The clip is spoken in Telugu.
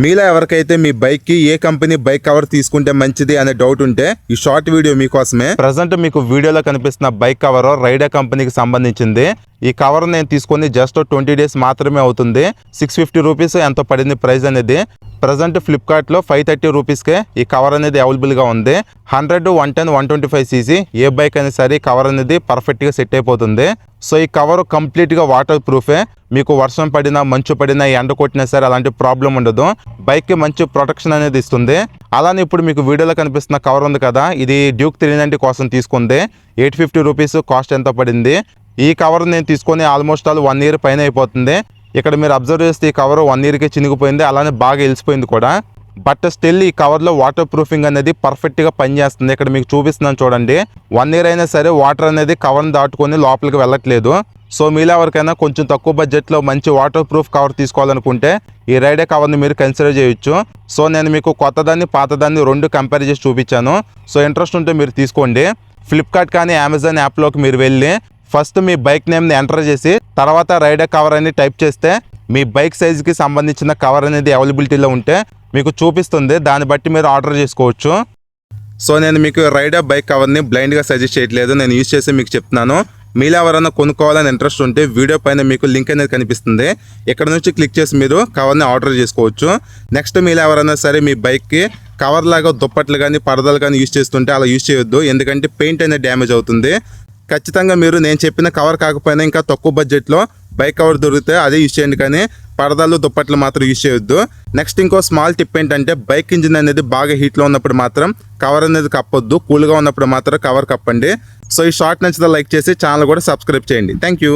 మీలో ఎవరికైతే మీ బైక్ కి ఏ కంపెనీ బైక్ కవర్ తీసుకుంటే మంచిది అనే డౌట్ ఉంటే ఈ షార్ట్ వీడియో మీకోసమే. ప్రజెంట్ మీకు వీడియోలో కనిపిస్తున్న బైక్ కవర్ రైడర్ కంపెనీకి సంబంధించింది. ఈ కవర్ నేను తీసుకొని జస్ట్ 20 డేస్ మాత్రమే అవుతుంది. 650 రూపీస్ ఎంతో పడింది ప్రైస్ అనేది. ప్రజెంట్ ఫ్లిప్కార్ట్ లో 530 రూపీస్కే ఈ కవర్ అనేది అవైలబుల్ గా ఉంది. 100, 110, 125 cc ఏ బైక్ అయినా సరే కవర్ అనేది పర్ఫెక్ట్ గా సెట్ అయిపోతుంది. సో ఈ కవర్ కంప్లీట్ గా వాటర్ ప్రూఫే. మీకు వర్షం పడినా మంచు పడినా ఎండ కొట్టినా సరే అలాంటి ప్రాబ్లం ఉండదు. బైక్ కి మంచి ప్రొటెక్షన్ అనేది ఇస్తుంది. అలానే ఇప్పుడు మీకు వీడియోలో కనిపిస్తున్న కవర్ ఉంది కదా, ఇది డ్యూక్ 390 కోసం తీసుకుంది. 850 రూపీస్ కాస్ట్ ఎంత పడింది. ఈ కవర్ నేను తీసుకొని ఆల్మోస్ట్ 1 year పైన అయిపోతుంది. ఇక్కడ మీరు అబ్జర్వ్ చేస్తే ఈ కవర్ 1 yearకే చినిగిపోయింది, అలానే బాగా వెలిసిపోయింది కూడా. బట్ స్టిల్ ఈ కవర్లో వాటర్ ప్రూఫింగ్ అనేది పర్ఫెక్ట్గా పనిచేస్తుంది. ఇక్కడ మీకు చూపిస్తున్నాను చూడండి. 1 year అయినా సరే వాటర్ అనేది కవర్ని దాటుకొని లోపలికి వెళ్ళట్లేదు. సో మీలో ఎవరికైనా కొంచెం తక్కువ బడ్జెట్లో మంచి వాటర్ ప్రూఫ్ కవర్ తీసుకోవాలనుకుంటే ఈ రైడర్ కవర్ని మీరు కన్సిడర్ చేయొచ్చు. సో నేను మీకు కొత్తదాన్ని పాతదాన్ని 2 కంపేర్ చేసి చూపించాను. సో ఇంట్రెస్ట్ ఉంటే మీరు తీసుకోండి. ఫ్లిప్కార్ట్ కానీ అమెజాన్ యాప్లోకి మీరు వెళ్ళి ఫస్ట్ మీ బైక్ నేమ్ని ఎంటర్ చేసి తర్వాత రైడర్ కవర్ అని టైప్ చేస్తే మీ బైక్ సైజుకి సంబంధించిన కవర్ అనేది అవైలబిలిటీలో ఉంటే మీకు చూపిస్తుంది. దాన్ని బట్టి మీరు ఆర్డర్ చేసుకోవచ్చు. సో నేను మీకు రైడర్ బైక్ కవర్ని బ్లైండ్గా సజెస్ట్ చేయట్లేదు, నేను యూజ్ చేసి మీకు చెప్తున్నాను. మీలో ఎవరైనా కొనుక్కోవాలని ఇంట్రెస్ట్ ఉంటే వీడియో పైన మీకు లింక్ అనేది కనిపిస్తుంది. ఇక్కడ నుంచి క్లిక్ చేసి మీరు కవర్ని ఆర్డర్ చేసుకోవచ్చు. నెక్స్ట్ మీలో ఎవరైనా సరే మీ బైక్కి కవర్ లాగా దుప్పట్లు కానీ పరదాలు కానీ యూజ్ చేస్తుంటే అలా యూజ్ చేయొద్దు, ఎందుకంటే పెయింట్ అనేది డ్యామేజ్ అవుతుంది. ఖచ్చితంగా మీరు నేను చెప్పిన కవర్ కాకపోయినా ఇంకా తక్కువ బడ్జెట్లో బైక్ కవర్ దొరికితే అదే యూజ్ చేయండి, కానీ పరదాలు దుప్పట్లు మాత్రం యూజ్ చేయొద్దు. నెక్స్ట్ ఇంకో స్మాల్ టిప్ ఏంటంటే బైక్ ఇంజిన్ అనేది బాగా హీట్లో ఉన్నప్పుడు మాత్రం కవర్ అనేది కప్పొద్దు, కూల్గా ఉన్నప్పుడు మాత్రం కవర్ కప్పండి. సో ఈ షార్ట్ నచ్చితే లైక్ చేసి ఛానల్ కూడా సబ్స్క్రైబ్ చేయండి. Thank you.